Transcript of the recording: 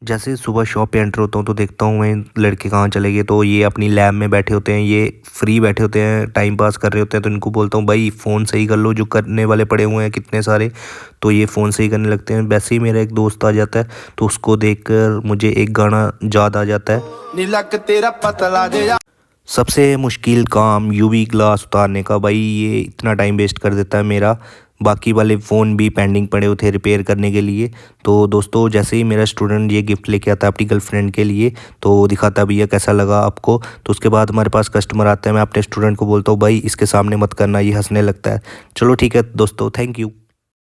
जैसे सुबह शॉप पे एंटर होता हूँ तो देखता हूँ मैं लड़के कहाँ चले गए, तो ये अपनी लैब में बैठे होते हैं, ये फ्री बैठे होते हैं, टाइम पास कर रहे होते हैं। तो इनको बोलता हूँ भाई फ़ोन सही कर लो, जो करने वाले पड़े हुए हैं कितने सारे। तो ये फ़ोन सही करने लगते हैं। वैसे ही मेरा एक दोस्त आ जाता है, तो उसको देखकर मुझे एक गाना याद आ जाता है, नीलक तेरा पतला जे सबसे मुश्किल काम यूवी ग्लास उतारने का। भाई ये इतना टाइम वेस्ट कर देता है मेरा। बाकी वाले फ़ोन भी पेंडिंग पड़े हुए थे रिपेयर करने के लिए। तो दोस्तों जैसे ही मेरा स्टूडेंट ये गिफ्ट लेके आता है अपनी गर्लफ्रेंड के लिए, तो दिखाता भैया कैसा लगा आपको। तो उसके बाद हमारे पास कस्टमर आता है, मैं अपने स्टूडेंट को बोलता हूँ भाई इसके सामने मत करना, ये हंसने लगता है। चलो ठीक है दोस्तों, थैंक यू।